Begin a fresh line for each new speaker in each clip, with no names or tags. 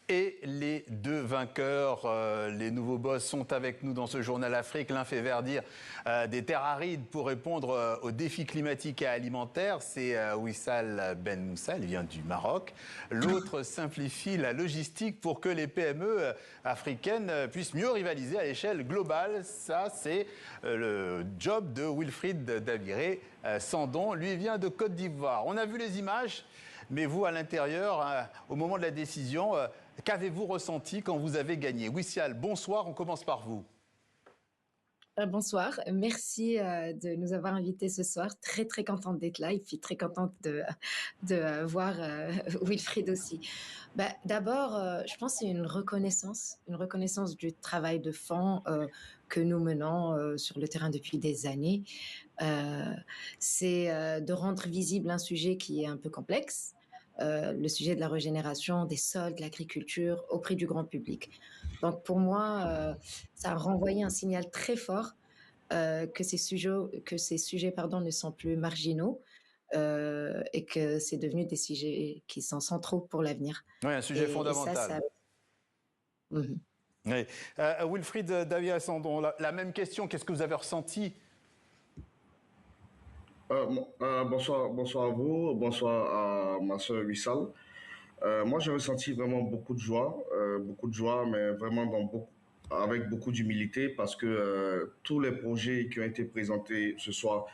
Et les deux vainqueurs, les nouveaux boss, sont avec nous dans ce journal Afrique. L'un fait verdir des terres arides pour répondre aux défis climatiques et alimentaires. C'est Wissal Ben Moussa, il vient du Maroc. L'autre simplifie la logistique pour que les PME africaines puissent mieux rivaliser à l'échelle globale. Ça, c'est le job de Wilfried Dabiré Sandon. Lui vient de Côte d'Ivoire. On a vu les images. Mais vous, à l'intérieur, au moment de la décision, qu'avez-vous ressenti quand vous avez gagné? Wissal, bonsoir, on commence par vous.
Bonsoir, merci de nous avoir invités ce soir. Très très contente d'être là et puis très contente de voir Wilfried aussi. D'abord, je pense que c'est une reconnaissance du travail de fond que nous menons sur le terrain depuis des années. C'est de rendre visible un sujet qui est un peu complexe. Le sujet de la régénération des sols, de l'agriculture auprès du grand public. Donc pour moi, ça a renvoyé un signal très fort que ces sujets ne sont plus marginaux et que c'est devenu des sujets qui sont centraux pour l'avenir.
Oui, un sujet fondamental.
Mm-hmm.
Oui. Wilfried Dabiré Sandon, la même question, qu'est-ce que vous avez ressenti?
Bonsoir à vous, bonsoir à ma soeur Wissal. Moi, j'ai ressenti vraiment beaucoup de joie, mais vraiment avec beaucoup d'humilité parce que tous les projets qui ont été présentés ce soir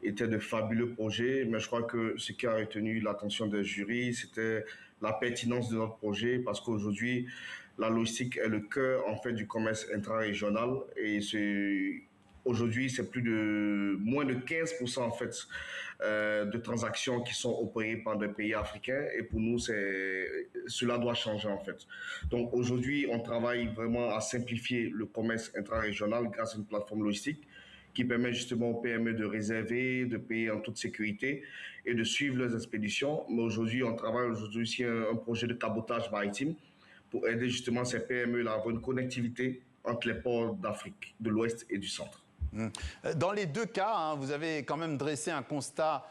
étaient de fabuleux projets, mais je crois que ce qui a retenu l'attention des jurys, c'était la pertinence de notre projet parce qu'aujourd'hui, la logistique est le cœur en fait du commerce intra-régional et aujourd'hui, c'est moins de 15% en fait de transactions qui sont opérées par des pays africains et pour nous, cela doit changer en fait. Donc aujourd'hui, on travaille vraiment à simplifier le commerce intra-régional grâce à une plateforme logistique qui permet justement aux PME de réserver, de payer en toute sécurité et de suivre leurs expéditions. Mais aujourd'hui, on travaille aujourd'hui sur un projet de cabotage maritime pour aider justement ces PME-là à avoir une connectivité entre les ports d'Afrique, de l'Ouest et du Centre.
Dans les deux cas, vous avez quand même dressé un constat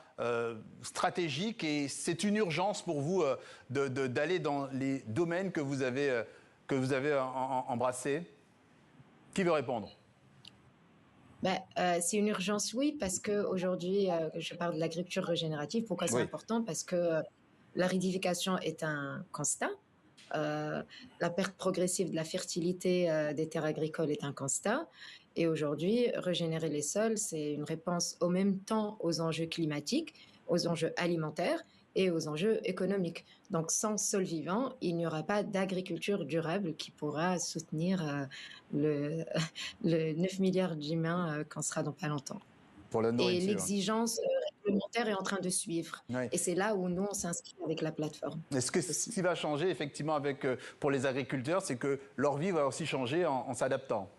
stratégique et c'est une urgence pour vous d'aller dans les domaines que vous avez embrassés. Qui veut répondre?
C'est une urgence, oui, parce qu'aujourd'hui, je parle de l'agriculture régénérative. Pourquoi c'est important? Parce que l'aridification est un constat. La perte progressive de la fertilité des terres agricoles est un constat. Et aujourd'hui, régénérer les sols, c'est une réponse au même temps aux enjeux climatiques, aux enjeux alimentaires et aux enjeux économiques. Donc, sans sol vivant, il n'y aura pas d'agriculture durable qui pourra soutenir le 9 milliards d'humains qu'on sera dans pas longtemps.
Pour la nourriture.
Et l'exigence réglementaire est en train de suivre. Oui. Et c'est là où nous, on s'inscrit avec la plateforme.
Est-ce que ce qui va changer, effectivement, pour les agriculteurs, c'est que leur vie va aussi changer en s'adaptant?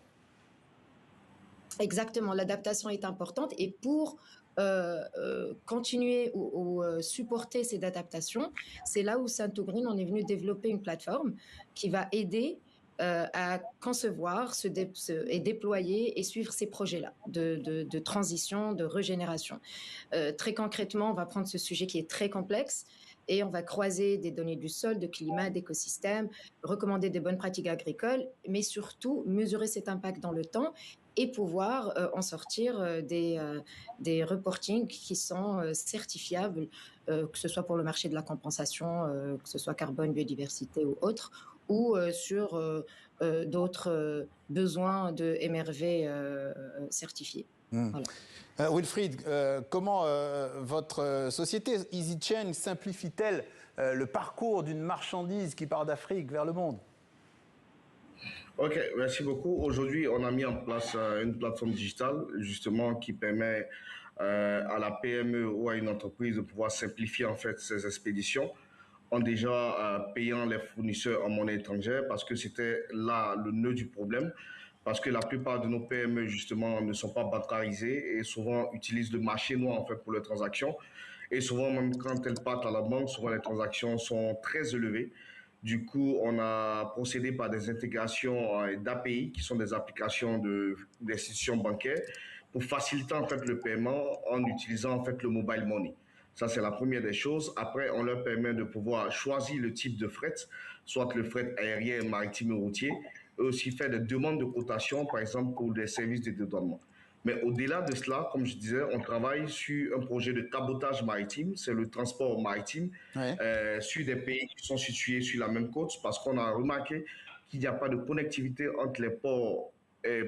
Exactement, l'adaptation est importante et pour continuer ou supporter cette adaptation, c'est là où Saint-Green, on est venu développer une plateforme qui va aider à concevoir et déployer et suivre ces projets-là de transition, de régénération. Très concrètement, on va prendre ce sujet qui est très complexe et on va croiser des données du sol, de climat, d'écosystème, recommander des bonnes pratiques agricoles, mais surtout mesurer cet impact dans le temps et pouvoir en sortir des reportings qui sont certifiables, que ce soit pour le marché de la compensation, que ce soit carbone, biodiversité ou autre, ou sur d'autres besoins de MRV certifiés.
Voilà. Wilfried, comment votre société EasyChain simplifie-t-elle le parcours d'une marchandise qui part d'Afrique vers le monde?
Ok, merci beaucoup. Aujourd'hui, on a mis en place une plateforme digitale, justement, qui permet à la PME ou à une entreprise de pouvoir simplifier, en fait, ses expéditions en déjà payant les fournisseurs en monnaie étrangère parce que c'était là le nœud du problème. Parce que la plupart de nos PME, justement, ne sont pas bancarisées et souvent utilisent le marché noir, en fait, pour les transactions. Et souvent, même quand elles partent à la banque, souvent les transactions sont très élevées. Du coup, on a procédé par des intégrations d'API, qui sont des applications d'institutions bancaires, pour faciliter en fait le paiement en utilisant en fait le mobile money. Ça, c'est la première des choses. Après, on leur permet de pouvoir choisir le type de fret, soit le fret aérien, maritime ou routier, et aussi faire des demandes de cotation, par exemple, pour des services de dédouanement. Mais au-delà de cela, comme je disais, on travaille sur un projet de cabotage maritime, c'est le transport maritime,
Ouais.
sur des pays qui sont situés sur la même côte, parce qu'on a remarqué qu'il n'y a pas de connectivité entre les ports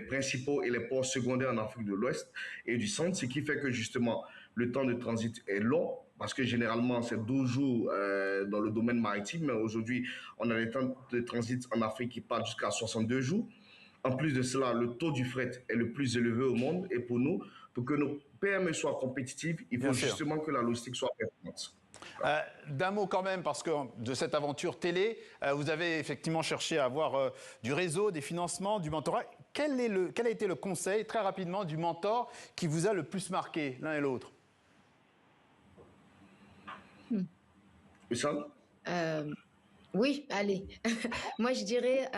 principaux et les ports secondaires en Afrique de l'Ouest et du Centre, ce qui fait que justement le temps de transit est long, parce que généralement c'est 12 jours dans le domaine maritime, mais aujourd'hui on a des temps de transit en Afrique qui partent jusqu'à 62 jours. En plus de cela, le taux du fret est le plus élevé au monde, et pour nous, pour que nos PME soient compétitives, il faut justement que la logistique soit performante.
D'un mot quand même, parce que de cette aventure télé, vous avez effectivement cherché à avoir du réseau, des financements, du mentorat. Quel a été le conseil, très rapidement, du mentor qui vous a le plus marqué, l'un et l'autre?
Wissal?
Oui, allez. Moi, je dirais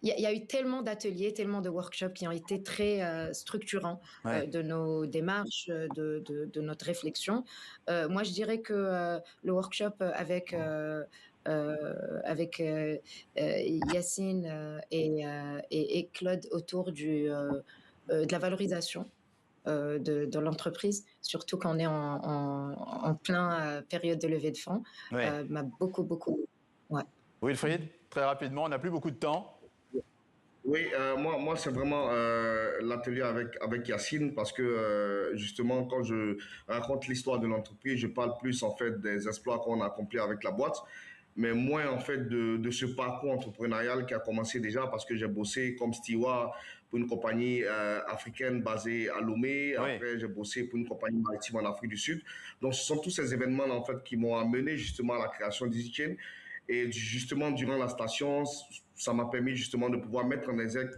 il y a eu tellement d'ateliers, tellement de workshops qui ont été très structurants
Ouais.
de nos démarches, de notre réflexion. Moi, je dirais que le workshop avec Yacine et Claude autour de la valorisation de l'entreprise, surtout quand on est en plein période de levée de fonds,
Ouais.
m'a beaucoup. Ouais.
Wilfried, très rapidement, on n'a plus beaucoup de temps.
Oui, moi c'est vraiment l'atelier avec Yacine, parce que justement, quand je raconte l'histoire de l'entreprise, je parle plus en fait des exploits qu'on a accomplis avec la boîte, mais moins en fait de ce parcours entrepreneurial qui a commencé déjà, parce que j'ai bossé comme steward pour une compagnie africaine basée à Lomé.
Oui.
Après, j'ai bossé pour une compagnie maritime en Afrique du Sud. Donc, ce sont tous ces événements-là en fait qui m'ont amené justement à la création d'EasyChain. Et justement, durant la station, ça m'a permis justement de pouvoir mettre en exergue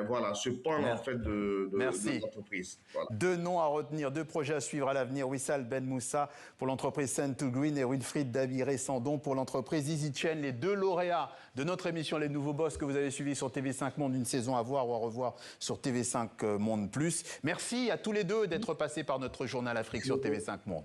voilà, ce pan en fait de
Merci.
l'entreprise. Voilà.
Deux noms à retenir, deux projets à suivre à l'avenir. Wissal Ben Moussa pour l'entreprise Send2Green et Wilfried Dabiré Sandon pour l'entreprise EasyChain. Les deux lauréats de notre émission Les Nouveaux Boss que vous avez suivi sur TV5 Monde, une saison à voir ou à revoir sur TV5 Monde Plus. Merci à tous les deux d'être passés par notre journal Afrique sur TV5 Monde.